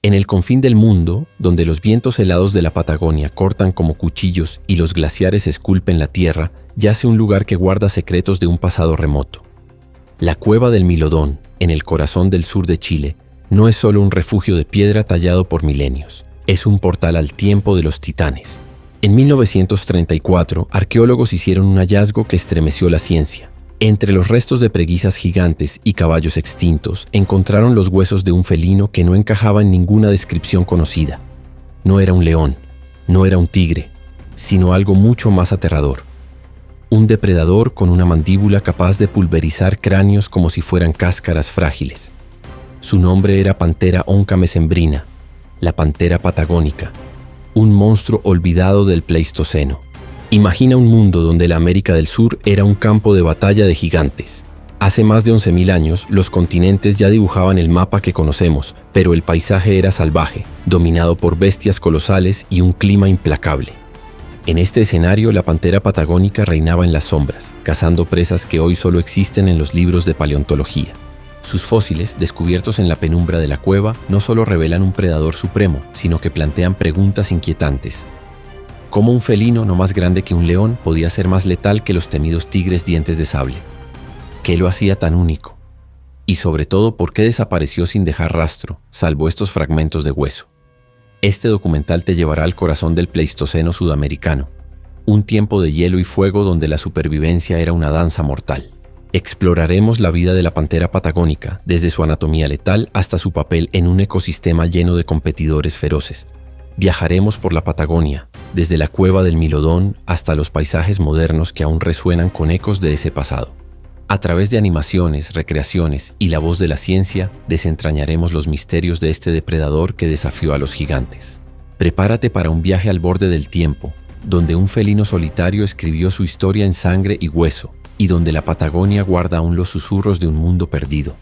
En el confín del mundo, donde los vientos helados de la Patagonia cortan como cuchillos y los glaciares esculpen la tierra, yace un lugar que guarda secretos de un pasado remoto. La cueva del Milodón, en el corazón del sur de Chile, no es solo un refugio de piedra tallado por milenios, es un portal al tiempo de los titanes. En 1934, arqueólogos hicieron un hallazgo que estremeció la ciencia. Entre los restos de preguisas gigantes y caballos extintos, encontraron los huesos de un felino que no encajaba en ninguna descripción conocida. No era un león, no era un tigre, sino algo mucho más aterrador. Un depredador con una mandíbula capaz de pulverizar cráneos como si fueran cáscaras frágiles. Su nombre era Panthera oncamessembrina, la pantera patagónica, un monstruo olvidado del Pleistoceno. Imagina un mundo donde la América del Sur era un campo de batalla de gigantes. Hace más de 11.000 años, los continentes ya dibujaban el mapa que conocemos, pero el paisaje era salvaje, dominado por bestias colosales y un clima implacable. En este escenario, la pantera patagónica reinaba en las sombras, cazando presas que hoy solo existen en los libros de paleontología. Sus fósiles, descubiertos en la penumbra de la cueva, no solo revelan un predador supremo, sino que plantean preguntas inquietantes. ¿Cómo un felino no más grande que un león podía ser más letal que los temidos tigres dientes de sable? ¿Qué lo hacía tan único? Y sobre todo, ¿por qué desapareció sin dejar rastro, salvo estos fragmentos de hueso? Este documental te llevará al corazón del Pleistoceno sudamericano, un tiempo de hielo y fuego donde la supervivencia era una danza mortal. Exploraremos la vida de la pantera patagónica, desde su anatomía letal hasta su papel en un ecosistema lleno de competidores feroces. Viajaremos por la Patagonia, desde la cueva del Milodón hasta los paisajes modernos que aún resuenan con ecos de ese pasado. A través de animaciones, recreaciones y la voz de la ciencia, desentrañaremos los misterios de este depredador que desafió a los gigantes. Prepárate para un viaje al borde del tiempo, donde un felino solitario escribió su historia en sangre y hueso, y donde la Patagonia guarda aún los susurros de un mundo perdido.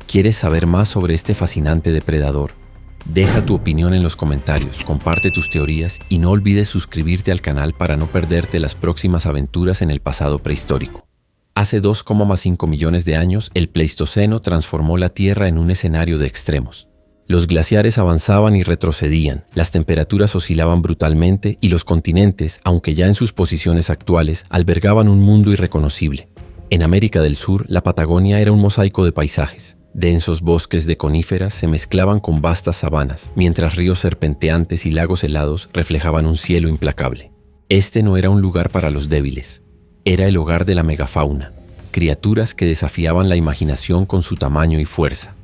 ¿Quieres saber más sobre este fascinante depredador? Deja tu opinión en los comentarios, comparte tus teorías y no olvides suscribirte al canal para no perderte las próximas aventuras en el pasado prehistórico. Hace 2,5 millones de años, el Pleistoceno transformó la Tierra en un escenario de extremos. Los glaciares avanzaban y retrocedían, las temperaturas oscilaban brutalmente y los continentes, aunque ya en sus posiciones actuales, albergaban un mundo irreconocible. En América del Sur, la Patagonia era un mosaico de paisajes. Densos bosques de coníferas se mezclaban con vastas sabanas, mientras ríos serpenteantes y lagos helados reflejaban un cielo implacable. Este no era un lugar para los débiles. Era el hogar de la megafauna, criaturas que desafiaban la imaginación con su tamaño y fuerza.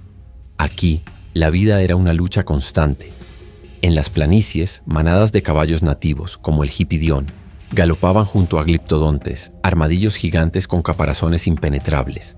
Aquí, la vida era una lucha constante. En las planicies, manadas de caballos nativos, como el hipidión, galopaban junto a gliptodontes, armadillos gigantes con caparazones impenetrables.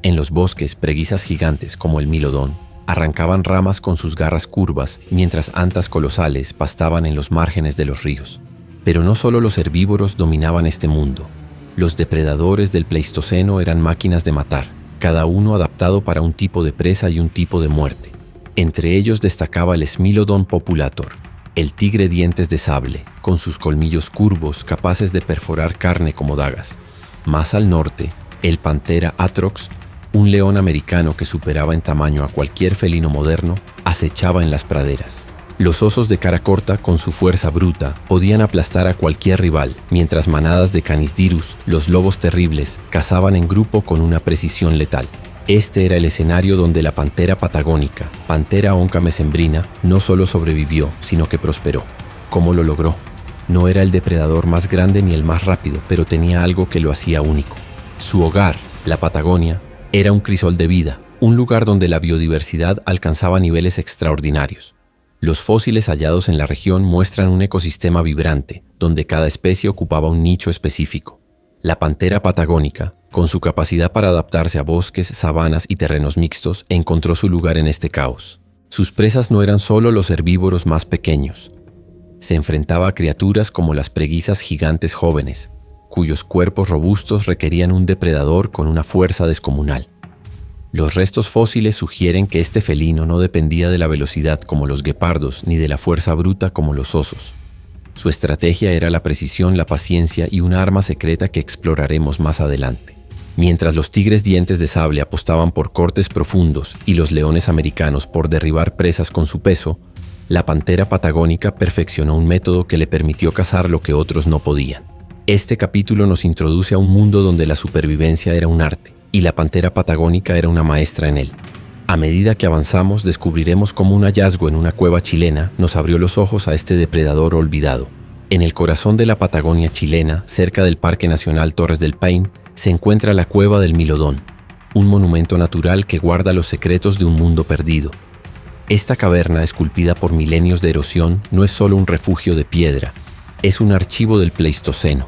En los bosques, preguisas gigantes, como el Milodón, arrancaban ramas con sus garras curvas, mientras antas colosales pastaban en los márgenes de los ríos. Pero no solo los herbívoros dominaban este mundo. Los depredadores del Pleistoceno eran máquinas de matar, cada uno adaptado para un tipo de presa y un tipo de muerte. Entre ellos destacaba el Smilodon populator, el tigre dientes de sable, con sus colmillos curvos capaces de perforar carne como dagas. Más al norte, el Panthera atrox, un león americano que superaba en tamaño a cualquier felino moderno, acechaba en las praderas. Los osos de cara corta, con su fuerza bruta, podían aplastar a cualquier rival, mientras manadas de Canisdirus, los lobos terribles, cazaban en grupo con una precisión letal. Este era el escenario donde la pantera patagónica, Panthera oncamessembrina, no solo sobrevivió, sino que prosperó. ¿Cómo lo logró? No era el depredador más grande ni el más rápido, pero tenía algo que lo hacía único. Su hogar, la Patagonia, era un crisol de vida, un lugar donde la biodiversidad alcanzaba niveles extraordinarios. Los fósiles hallados en la región muestran un ecosistema vibrante, donde cada especie ocupaba un nicho específico. La pantera patagónica, con su capacidad para adaptarse a bosques, sabanas y terrenos mixtos, encontró su lugar en este caos. Sus presas no eran solo los herbívoros más pequeños. Se enfrentaba a criaturas como las preguisas gigantes jóvenes, cuyos cuerpos robustos requerían un depredador con una fuerza descomunal. Los restos fósiles sugieren que este felino no dependía de la velocidad como los guepardos ni de la fuerza bruta como los osos. Su estrategia era la precisión, la paciencia y una arma secreta que exploraremos más adelante. Mientras los tigres dientes de sable apostaban por cortes profundos y los leones americanos por derribar presas con su peso, la pantera patagónica perfeccionó un método que le permitió cazar lo que otros no podían. Este capítulo nos introduce a un mundo donde la supervivencia era un arte, y la pantera patagónica era una maestra en él. A medida que avanzamos, descubriremos cómo un hallazgo en una cueva chilena nos abrió los ojos a este depredador olvidado. En el corazón de la Patagonia chilena, cerca del Parque Nacional Torres del Paine, se encuentra la Cueva del Milodón, un monumento natural que guarda los secretos de un mundo perdido. Esta caverna, esculpida por milenios de erosión, no es solo un refugio de piedra, es un archivo del Pleistoceno.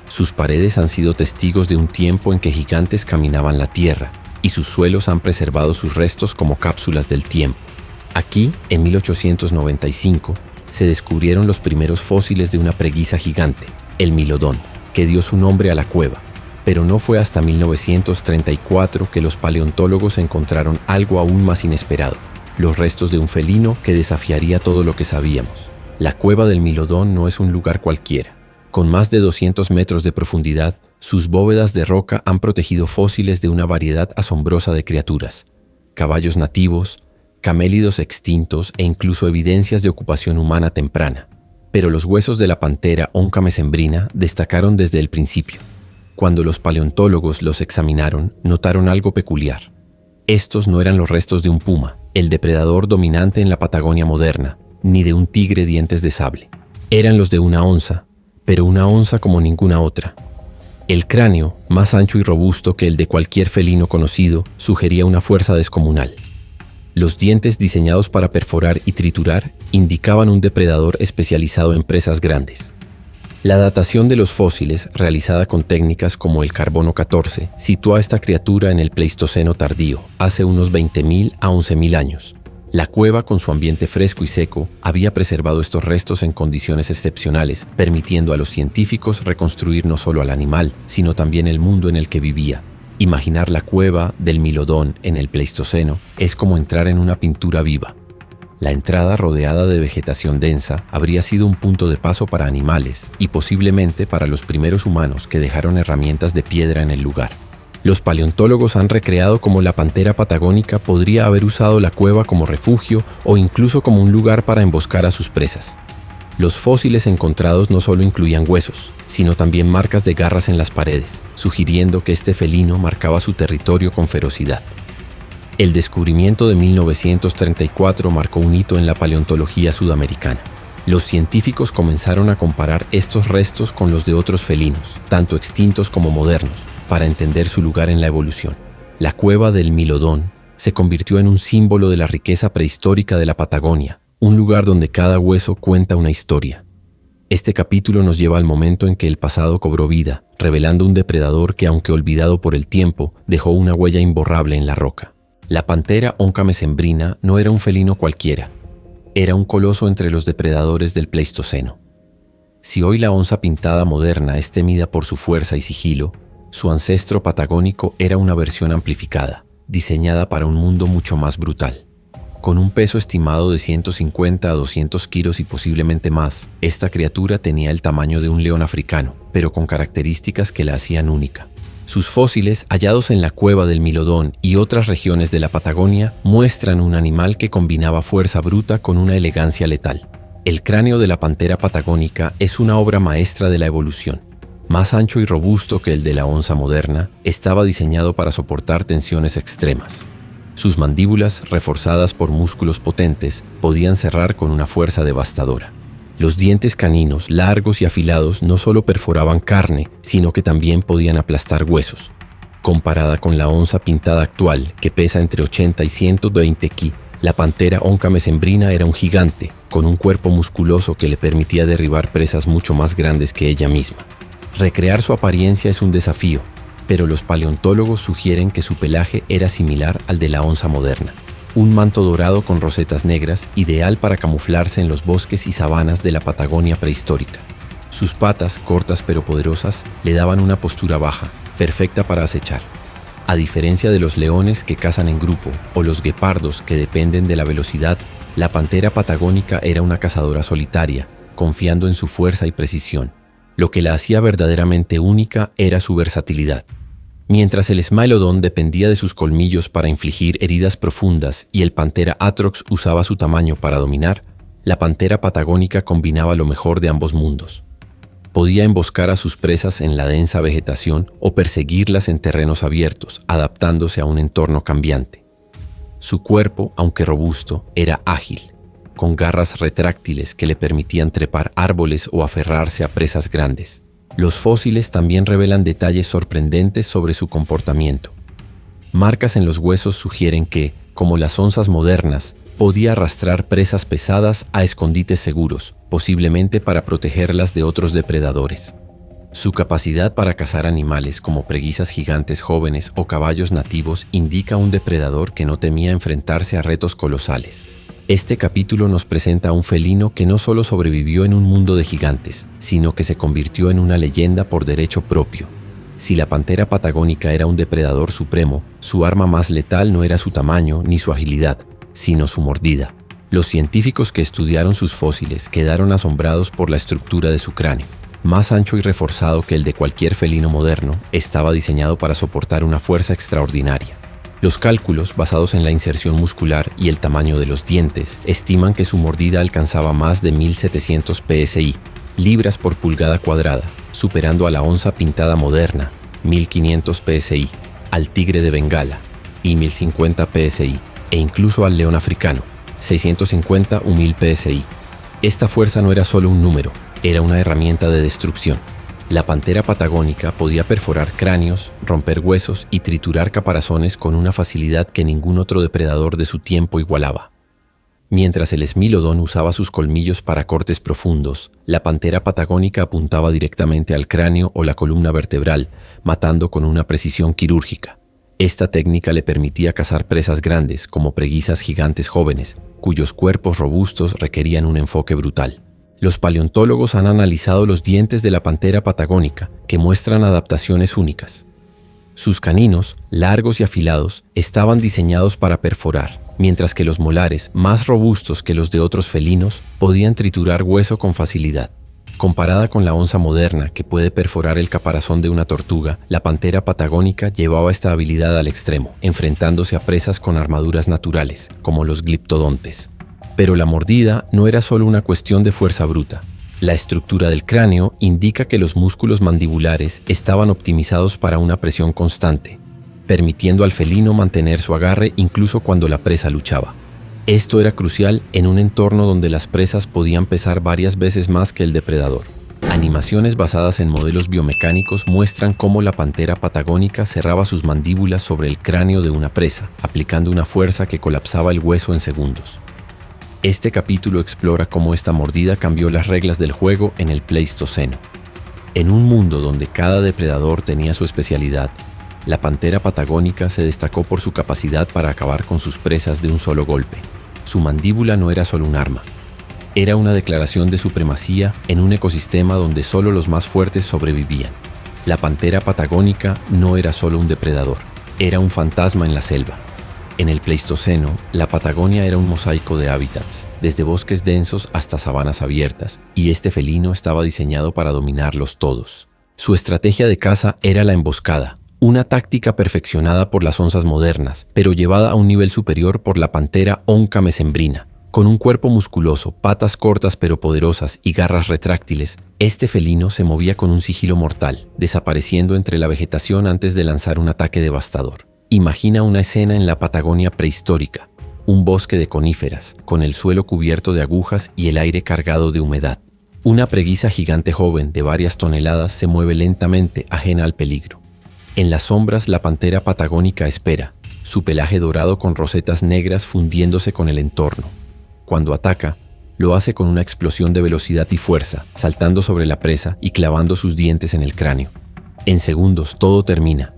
Sus paredes han sido testigos de un tiempo en que gigantes caminaban la tierra, y sus suelos han preservado sus restos como cápsulas del tiempo. Aquí, en 1895, se descubrieron los primeros fósiles de una preguisa gigante, el Milodón, que dio su nombre a la cueva. Pero no fue hasta 1934 que los paleontólogos encontraron algo aún más inesperado, los restos de un felino que desafiaría todo lo que sabíamos. La cueva del Milodón no es un lugar cualquiera. Con más de 200 metros de profundidad, sus bóvedas de roca han protegido fósiles de una variedad asombrosa de criaturas, caballos nativos, camélidos extintos e incluso evidencias de ocupación humana temprana. Pero los huesos de la pantera Onca mesembrina destacaron desde el principio. Cuando los paleontólogos los examinaron, notaron algo peculiar. Estos no eran los restos de un puma, el depredador dominante en la Patagonia moderna, ni de un tigre dientes de sable. Eran los de una onza, pero una onza como ninguna otra. El cráneo, más ancho y robusto que el de cualquier felino conocido, sugería una fuerza descomunal. Los dientes, diseñados para perforar y triturar, indicaban un depredador especializado en presas grandes. La datación de los fósiles, realizada con técnicas como el carbono 14, situó a esta criatura en el Pleistoceno tardío, hace unos 20.000 a 11.000 años. La cueva, con su ambiente fresco y seco, había preservado estos restos en condiciones excepcionales, permitiendo a los científicos reconstruir no solo al animal, sino también el mundo en el que vivía. Imaginar la cueva del Milodón en el Pleistoceno es como entrar en una pintura viva. La entrada, rodeada de vegetación densa, habría sido un punto de paso para animales y posiblemente para los primeros humanos que dejaron herramientas de piedra en el lugar. Los paleontólogos han recreado cómo la pantera patagónica podría haber usado la cueva como refugio o incluso como un lugar para emboscar a sus presas. Los fósiles encontrados no solo incluían huesos, sino también marcas de garras en las paredes, sugiriendo que este felino marcaba su territorio con ferocidad. El descubrimiento de 1934 marcó un hito en la paleontología sudamericana. Los científicos comenzaron a comparar estos restos con los de otros felinos, tanto extintos como modernos, para entender su lugar en la evolución. La cueva del Milodón se convirtió en un símbolo de la riqueza prehistórica de la Patagonia, un lugar donde cada hueso cuenta una historia. Este capítulo nos lleva al momento en que el pasado cobró vida, revelando un depredador que, aunque olvidado por el tiempo, dejó una huella imborrable en la roca. La pantera Onca mesembrina no era un felino cualquiera, era un coloso entre los depredadores del Pleistoceno. Si hoy la onza pintada moderna es temida por su fuerza y sigilo, su ancestro patagónico era una versión amplificada, diseñada para un mundo mucho más brutal. Con un peso estimado de 150 a 200 kilos y posiblemente más, esta criatura tenía el tamaño de un león africano, pero con características que la hacían única. Sus fósiles, hallados en la cueva del Milodón y otras regiones de la Patagonia, muestran un animal que combinaba fuerza bruta con una elegancia letal. El cráneo de la pantera patagónica es una obra maestra de la evolución. Más ancho y robusto que el de la onza moderna, estaba diseñado para soportar tensiones extremas. Sus mandíbulas, reforzadas por músculos potentes, podían cerrar con una fuerza devastadora. Los dientes caninos, largos y afilados, no solo perforaban carne, sino que también podían aplastar huesos. Comparada con la onza pintada actual, que pesa entre 80 y 120 ki, la pantera Onca mesembrina era un gigante, con un cuerpo musculoso que le permitía derribar presas mucho más grandes que ella misma. Recrear su apariencia es un desafío, pero los paleontólogos sugieren que su pelaje era similar al de la onza moderna. Un manto dorado con rosetas negras, ideal para camuflarse en los bosques y sabanas de la Patagonia prehistórica. Sus patas, cortas pero poderosas, le daban una postura baja, perfecta para acechar. A diferencia de los leones que cazan en grupo o los guepardos que dependen de la velocidad, la pantera patagónica era una cazadora solitaria, confiando en su fuerza y precisión. Lo que la hacía verdaderamente única era su versatilidad. Mientras el Smilodon dependía de sus colmillos para infligir heridas profundas y el Panthera atrox usaba su tamaño para dominar, la pantera patagónica combinaba lo mejor de ambos mundos. Podía emboscar a sus presas en la densa vegetación o perseguirlas en terrenos abiertos, adaptándose a un entorno cambiante. Su cuerpo, aunque robusto, era ágil, con garras retráctiles que le permitían trepar árboles o aferrarse a presas grandes. Los fósiles también revelan detalles sorprendentes sobre su comportamiento. Marcas en los huesos sugieren que, como las onzas modernas, podía arrastrar presas pesadas a escondites seguros, posiblemente para protegerlas de otros depredadores. Su capacidad para cazar animales como preguisas gigantes jóvenes o caballos nativos indica un depredador que no temía enfrentarse a retos colosales. Este capítulo nos presenta a un felino que no solo sobrevivió en un mundo de gigantes, sino que se convirtió en una leyenda por derecho propio. Si la pantera patagónica era un depredador supremo, su arma más letal no era su tamaño ni su agilidad, sino su mordida. Los científicos que estudiaron sus fósiles quedaron asombrados por la estructura de su cráneo. Más ancho y reforzado que el de cualquier felino moderno, estaba diseñado para soportar una fuerza extraordinaria. Los cálculos, basados en la inserción muscular y el tamaño de los dientes, estiman que su mordida alcanzaba más de 1700 psi, libras por pulgada cuadrada, superando a la onza pintada moderna, 1500 psi, al tigre de Bengala, y 1050 psi, e incluso al león africano, 650 o 1000 psi. Esta fuerza no era solo un número, era una herramienta de destrucción. La pantera patagónica podía perforar cráneos, romper huesos y triturar caparazones con una facilidad que ningún otro depredador de su tiempo igualaba. Mientras el Smilodon usaba sus colmillos para cortes profundos, la pantera patagónica apuntaba directamente al cráneo o la columna vertebral, matando con una precisión quirúrgica. Esta técnica le permitía cazar presas grandes, como preguisas gigantes jóvenes, cuyos cuerpos robustos requerían un enfoque brutal. Los paleontólogos han analizado los dientes de la pantera patagónica, que muestran adaptaciones únicas. Sus caninos, largos y afilados, estaban diseñados para perforar, mientras que los molares, más robustos que los de otros felinos, podían triturar hueso con facilidad. Comparada con la onza moderna, que puede perforar el caparazón de una tortuga, la pantera patagónica llevaba esta habilidad al extremo, enfrentándose a presas con armaduras naturales, como los gliptodontes. Pero la mordida no era solo una cuestión de fuerza bruta. La estructura del cráneo indica que los músculos mandibulares estaban optimizados para una presión constante, permitiendo al felino mantener su agarre incluso cuando la presa luchaba. Esto era crucial en un entorno donde las presas podían pesar varias veces más que el depredador. Animaciones basadas en modelos biomecánicos muestran cómo la pantera patagónica cerraba sus mandíbulas sobre el cráneo de una presa, aplicando una fuerza que colapsaba el hueso en segundos. Este capítulo explora cómo esta mordida cambió las reglas del juego en el Pleistoceno. En un mundo donde cada depredador tenía su especialidad, la pantera patagónica se destacó por su capacidad para acabar con sus presas de un solo golpe. Su mandíbula no era solo un arma, era una declaración de supremacía en un ecosistema donde solo los más fuertes sobrevivían. La pantera patagónica no era solo un depredador, era un fantasma en la selva. En el Pleistoceno, la Patagonia era un mosaico de hábitats, desde bosques densos hasta sabanas abiertas, y este felino estaba diseñado para dominarlos todos. Su estrategia de caza era la emboscada, una táctica perfeccionada por las onzas modernas, pero llevada a un nivel superior por la pantera onca mesembrina. Con un cuerpo musculoso, patas cortas pero poderosas y garras retráctiles, este felino se movía con un sigilo mortal, desapareciendo entre la vegetación antes de lanzar un ataque devastador. Imagina una escena en la Patagonia prehistórica, un bosque de coníferas, con el suelo cubierto de agujas y el aire cargado de humedad. Una preguisa gigante joven de varias toneladas se mueve lentamente, ajena al peligro. En las sombras, la pantera patagónica espera, su pelaje dorado con rosetas negras fundiéndose con el entorno. Cuando ataca, lo hace con una explosión de velocidad y fuerza, saltando sobre la presa y clavando sus dientes en el cráneo. En segundos, todo termina.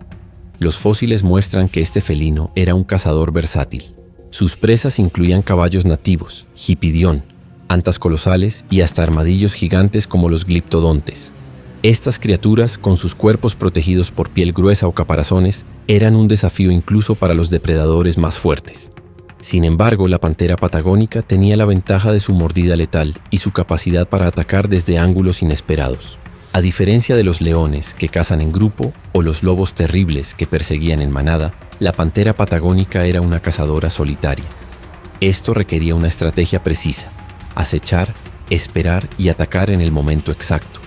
Los fósiles muestran que este felino era un cazador versátil. Sus presas incluían caballos nativos, hipidión, antas colosales y hasta armadillos gigantes como los gliptodontes. Estas criaturas, con sus cuerpos protegidos por piel gruesa o caparazones, eran un desafío incluso para los depredadores más fuertes. Sin embargo, la pantera patagónica tenía la ventaja de su mordida letal y su capacidad para atacar desde ángulos inesperados. A diferencia de los leones que cazan en grupo o los lobos terribles que perseguían en manada, la pantera patagónica era una cazadora solitaria. Esto requería una estrategia precisa: acechar, esperar y atacar en el momento exacto.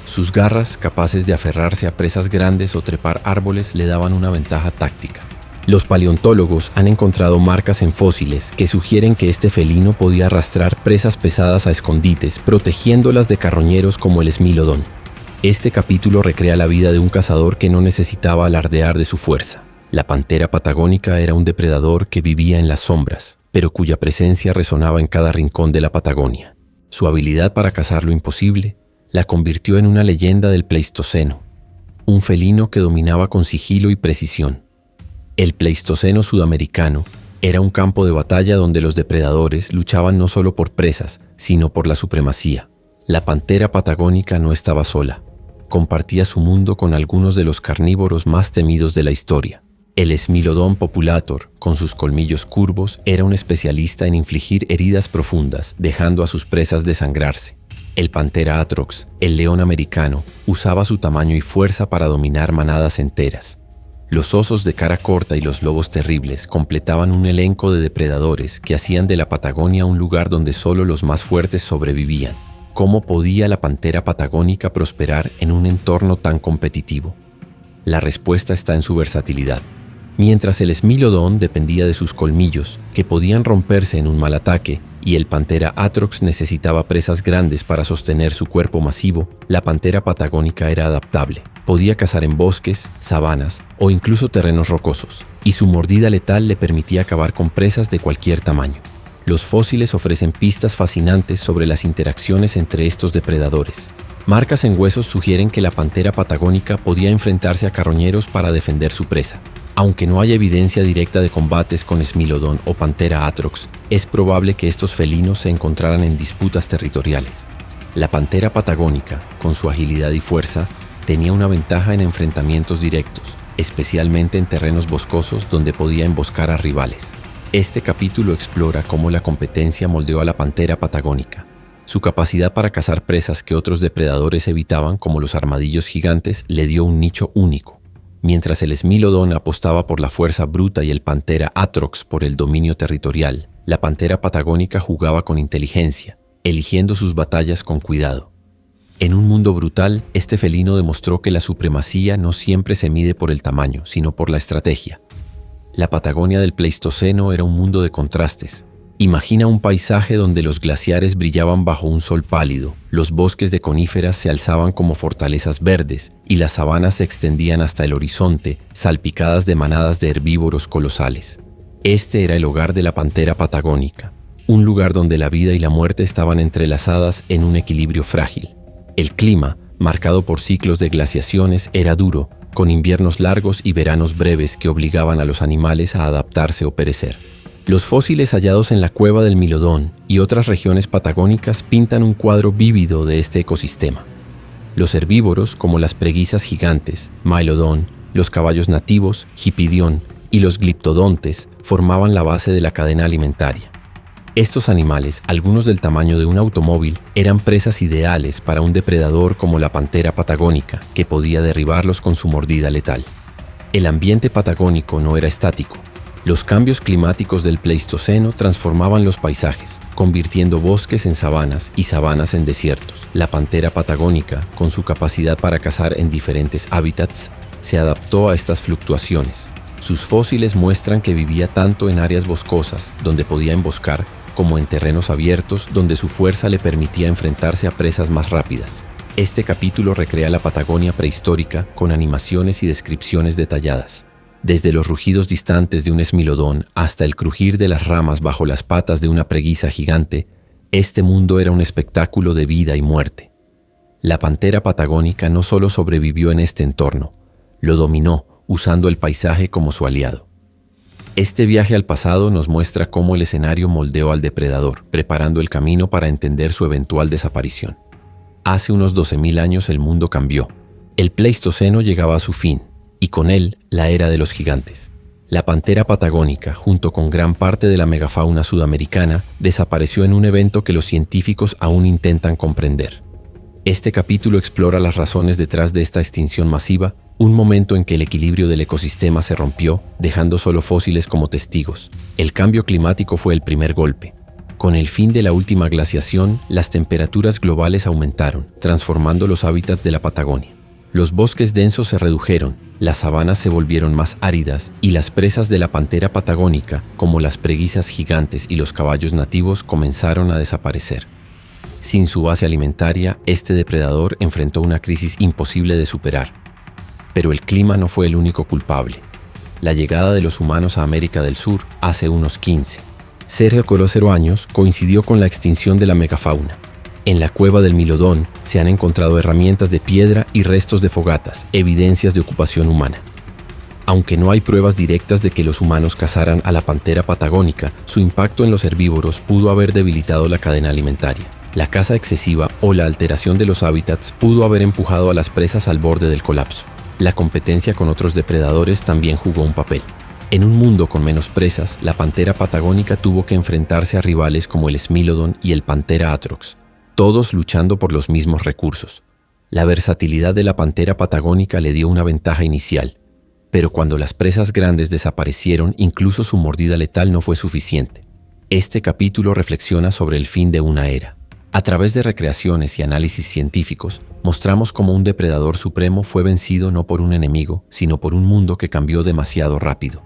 Sus garras, capaces de aferrarse a presas grandes o trepar árboles, le daban una ventaja táctica. Los paleontólogos han encontrado marcas en fósiles que sugieren que este felino podía arrastrar presas pesadas a escondites, protegiéndolas de carroñeros como el esmilodón. Este capítulo recrea la vida de un cazador que no necesitaba alardear de su fuerza. La pantera patagónica era un depredador que vivía en las sombras, pero cuya presencia resonaba en cada rincón de la Patagonia. Su habilidad para cazar lo imposible la convirtió en una leyenda del Pleistoceno, un felino que dominaba con sigilo y precisión. El Pleistoceno sudamericano era un campo de batalla donde los depredadores luchaban no solo por presas, sino por la supremacía. La pantera patagónica no estaba sola. Compartía su mundo con algunos de los carnívoros más temidos de la historia. El Smilodon populator, con sus colmillos curvos, era un especialista en infligir heridas profundas, dejando a sus presas desangrarse. El Panthera atrox, el león americano, usaba su tamaño y fuerza para dominar manadas enteras. Los osos de cara corta y los lobos terribles completaban un elenco de depredadores que hacían de la Patagonia un lugar donde solo los más fuertes sobrevivían. ¿Cómo podía la pantera patagónica prosperar en un entorno tan competitivo? La respuesta está en su versatilidad. Mientras el Smilodon dependía de sus colmillos, que podían romperse en un mal ataque, y el Panthera atrox necesitaba presas grandes para sostener su cuerpo masivo, la pantera patagónica era adaptable. Podía cazar en bosques, sabanas o incluso terrenos rocosos, y su mordida letal le permitía acabar con presas de cualquier tamaño. Los fósiles ofrecen pistas fascinantes sobre las interacciones entre estos depredadores. Marcas en huesos sugieren que la pantera patagónica podía enfrentarse a carroñeros para defender su presa. Aunque no haya evidencia directa de combates con Smilodon o Panthera atrox, es probable que estos felinos se encontraran en disputas territoriales. La pantera patagónica, con su agilidad y fuerza, tenía una ventaja en enfrentamientos directos, especialmente en terrenos boscosos donde podía emboscar a rivales. Este capítulo explora cómo la competencia moldeó a la pantera patagónica. Su capacidad para cazar presas que otros depredadores evitaban, como los armadillos gigantes, le dio un nicho único. Mientras el Smilodon apostaba por la fuerza bruta y el Panthera atrox por el dominio territorial, la pantera patagónica jugaba con inteligencia, eligiendo sus batallas con cuidado. En un mundo brutal, este felino demostró que la supremacía no siempre se mide por el tamaño, sino por la estrategia. La Patagonia del Pleistoceno era un mundo de contrastes. Imagina un paisaje donde los glaciares brillaban bajo un sol pálido, los bosques de coníferas se alzaban como fortalezas verdes y las sabanas se extendían hasta el horizonte, salpicadas de manadas de herbívoros colosales. Este era el hogar de la pantera patagónica, un lugar donde la vida y la muerte estaban entrelazadas en un equilibrio frágil. El clima, marcado por ciclos de glaciaciones, era duro, con inviernos largos y veranos breves que obligaban a los animales a adaptarse o perecer. Los fósiles hallados en la cueva del Milodón y otras regiones patagónicas pintan un cuadro vívido de este ecosistema. Los herbívoros, como las preguisas gigantes, Mylodon, los caballos nativos, Hippidion, y los gliptodontes, formaban la base de la cadena alimentaria. Estos animales, algunos del tamaño de un automóvil, eran presas ideales para un depredador como la pantera patagónica, que podía derribarlos con su mordida letal. El ambiente patagónico no era estático. Los cambios climáticos del Pleistoceno transformaban los paisajes, convirtiendo bosques en sabanas y sabanas en desiertos. La pantera patagónica, con su capacidad para cazar en diferentes hábitats, se adaptó a estas fluctuaciones. Sus fósiles muestran que vivía tanto en áreas boscosas, donde podía emboscar, como en terrenos abiertos, donde su fuerza le permitía enfrentarse a presas más rápidas. Este capítulo recrea la Patagonia prehistórica con animaciones y descripciones detalladas. Desde los rugidos distantes de un Smilodon hasta el crujir de las ramas bajo las patas de una preguisa gigante, este mundo era un espectáculo de vida y muerte. La pantera patagónica no solo sobrevivió en este entorno, lo dominó, usando el paisaje como su aliado. Este viaje al pasado nos muestra cómo el escenario moldeó al depredador, preparando el camino para entender su eventual desaparición. Hace unos 12.000 años el mundo cambió. El Pleistoceno llegaba a su fin, y con él la era de los gigantes. La pantera patagónica, junto con gran parte de la megafauna sudamericana, desapareció en un evento que los científicos aún intentan comprender. Este capítulo explora las razones detrás de esta extinción masiva, un momento en que el equilibrio del ecosistema se rompió, dejando solo fósiles como testigos. El cambio climático fue el primer golpe. Con el fin de la última glaciación, las temperaturas globales aumentaron, transformando los hábitats de la Patagonia. Los bosques densos se redujeron, las sabanas se volvieron más áridas y las presas de la pantera patagónica, como las preguisas gigantes y los caballos nativos, comenzaron a desaparecer. Sin su base alimentaria, este depredador enfrentó una crisis imposible de superar. Pero el clima no fue el único culpable. La llegada de los humanos a América del Sur hace unos 15, 0,0 años coincidió con la extinción de la megafauna. En la cueva del Milodón se han encontrado herramientas de piedra y restos de fogatas, evidencias de ocupación humana. Aunque no hay pruebas directas de que los humanos cazaran a la pantera patagónica, su impacto en los herbívoros pudo haber debilitado la cadena alimentaria. La caza excesiva o la alteración de los hábitats pudo haber empujado a las presas al borde del colapso. La competencia con otros depredadores también jugó un papel. En un mundo con menos presas, la pantera patagónica tuvo que enfrentarse a rivales como el Smilodon y el Panthera atrox, todos luchando por los mismos recursos. La versatilidad de la pantera patagónica le dio una ventaja inicial, pero cuando las presas grandes desaparecieron, incluso su mordida letal no fue suficiente. Este capítulo reflexiona sobre el fin de una era. A través de recreaciones y análisis científicos, mostramos cómo un depredador supremo fue vencido no por un enemigo, sino por un mundo que cambió demasiado rápido.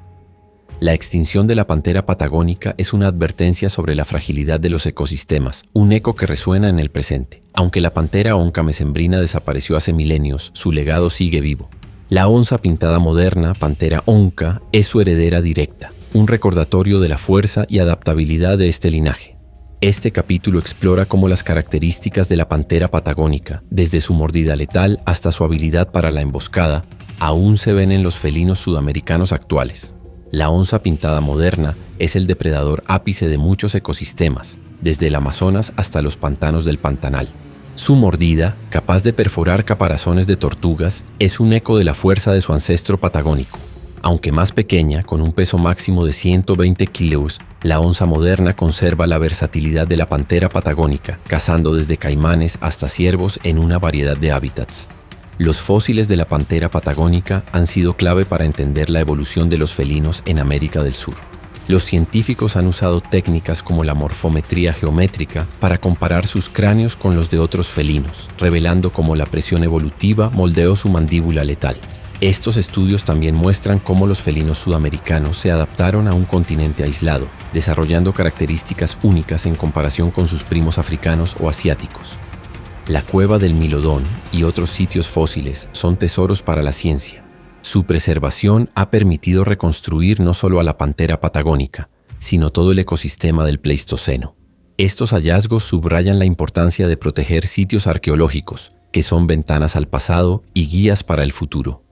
La extinción de la pantera patagónica es una advertencia sobre la fragilidad de los ecosistemas, un eco que resuena en el presente. Aunque la pantera onca mesembrina desapareció hace milenios, su legado sigue vivo. La onza pintada moderna, Panthera onca, es su heredera directa, un recordatorio de la fuerza y adaptabilidad de este linaje. Este capítulo explora cómo las características de la pantera patagónica, desde su mordida letal hasta su habilidad para la emboscada, aún se ven en los felinos sudamericanos actuales. La onza pintada moderna es el depredador ápice de muchos ecosistemas, desde el Amazonas hasta los pantanos del Pantanal. Su mordida, capaz de perforar caparazones de tortugas, es un eco de la fuerza de su ancestro patagónico. Aunque más pequeña, con un peso máximo de 120 kilos, la onza moderna conserva la versatilidad de la pantera patagónica, cazando desde caimanes hasta ciervos en una variedad de hábitats. Los fósiles de la pantera patagónica han sido clave para entender la evolución de los felinos en América del Sur. Los científicos han usado técnicas como la morfometría geométrica para comparar sus cráneos con los de otros felinos, revelando cómo la presión evolutiva moldeó su mandíbula letal. Estos estudios también muestran cómo los felinos sudamericanos se adaptaron a un continente aislado, desarrollando características únicas en comparación con sus primos africanos o asiáticos. La cueva del Milodón y otros sitios fósiles son tesoros para la ciencia. Su preservación ha permitido reconstruir no solo a la pantera patagónica, sino todo el ecosistema del Pleistoceno. Estos hallazgos subrayan la importancia de proteger sitios arqueológicos, que son ventanas al pasado y guías para el futuro.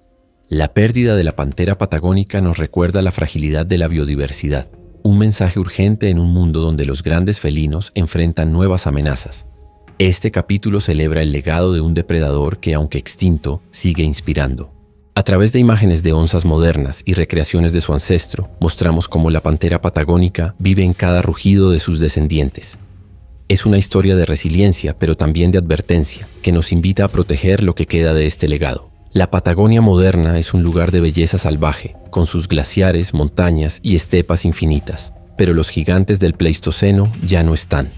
La pérdida de la pantera patagónica nos recuerda la fragilidad de la biodiversidad, un mensaje urgente en un mundo donde los grandes felinos enfrentan nuevas amenazas. Este capítulo celebra el legado de un depredador que, aunque extinto, sigue inspirando. A través de imágenes de onzas modernas y recreaciones de su ancestro, mostramos cómo la pantera patagónica vive en cada rugido de sus descendientes. Es una historia de resiliencia, pero también de advertencia, que nos invita a proteger lo que queda de este legado. La Patagonia moderna es un lugar de belleza salvaje, con sus glaciares, montañas y estepas infinitas, pero los gigantes del Pleistoceno ya no están.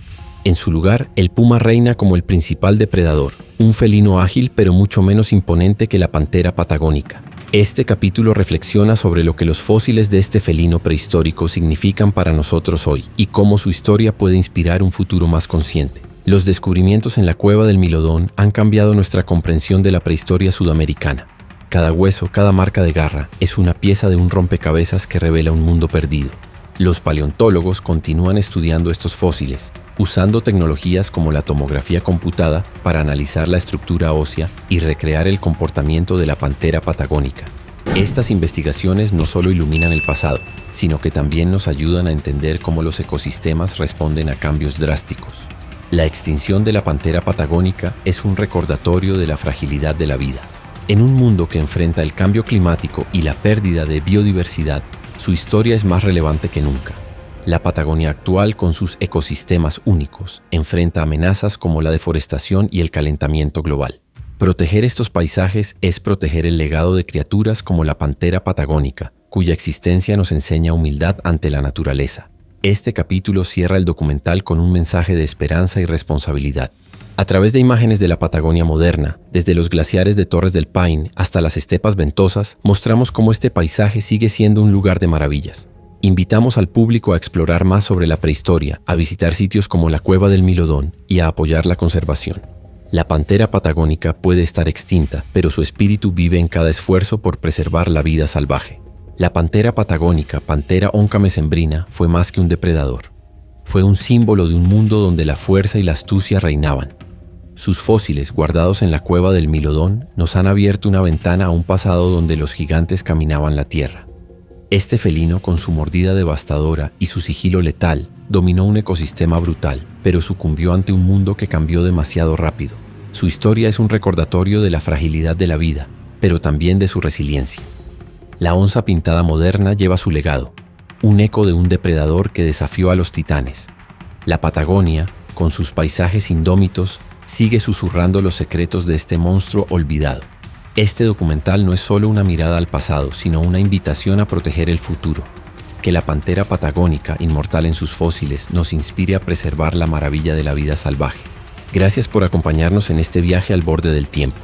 En su lugar, el puma reina como el principal depredador, un felino ágil pero mucho menos imponente que la pantera patagónica. Este capítulo reflexiona sobre lo que los fósiles de este felino prehistórico significan para nosotros hoy y cómo su historia puede inspirar un futuro más consciente. Los descubrimientos en la cueva del Milodón han cambiado nuestra comprensión de la prehistoria sudamericana. Cada hueso, cada marca de garra, es una pieza de un rompecabezas que revela un mundo perdido. Los paleontólogos continúan estudiando estos fósiles, usando tecnologías como la tomografía computada para analizar la estructura ósea y recrear el comportamiento de la pantera patagónica. Estas investigaciones no solo iluminan el pasado, sino que también nos ayudan a entender cómo los ecosistemas responden a cambios drásticos. La extinción de la pantera patagónica es un recordatorio de la fragilidad de la vida. En un mundo que enfrenta el cambio climático y la pérdida de biodiversidad, su historia es más relevante que nunca. La Patagonia actual, con sus ecosistemas únicos, enfrenta amenazas como la deforestación y el calentamiento global. Proteger estos paisajes es proteger el legado de criaturas como la pantera patagónica, cuya existencia nos enseña humildad ante la naturaleza. Este capítulo cierra el documental con un mensaje de esperanza y responsabilidad. A través de imágenes de la Patagonia moderna, desde los glaciares de Torres del Paine hasta las estepas ventosas, mostramos cómo este paisaje sigue siendo un lugar de maravillas. Invitamos al público a explorar más sobre la prehistoria, a visitar sitios como la Cueva del Milodón y a apoyar la conservación. La pantera patagónica puede estar extinta, pero su espíritu vive en cada esfuerzo por preservar la vida salvaje. La pantera patagónica, Panthera oncomessembrina, fue más que un depredador. Fue un símbolo de un mundo donde la fuerza y la astucia reinaban. Sus fósiles, guardados en la Cueva del Milodón, nos han abierto una ventana a un pasado donde los gigantes caminaban la tierra. Este felino, con su mordida devastadora y su sigilo letal, dominó un ecosistema brutal, pero sucumbió ante un mundo que cambió demasiado rápido. Su historia es un recordatorio de la fragilidad de la vida, pero también de su resiliencia. La onza pintada moderna lleva su legado, un eco de un depredador que desafió a los titanes. La Patagonia, con sus paisajes indómitos, sigue susurrando los secretos de este monstruo olvidado. Este documental no es solo una mirada al pasado, sino una invitación a proteger el futuro. Que la pantera patagónica, inmortal en sus fósiles, nos inspire a preservar la maravilla de la vida salvaje. Gracias por acompañarnos en este viaje al borde del tiempo.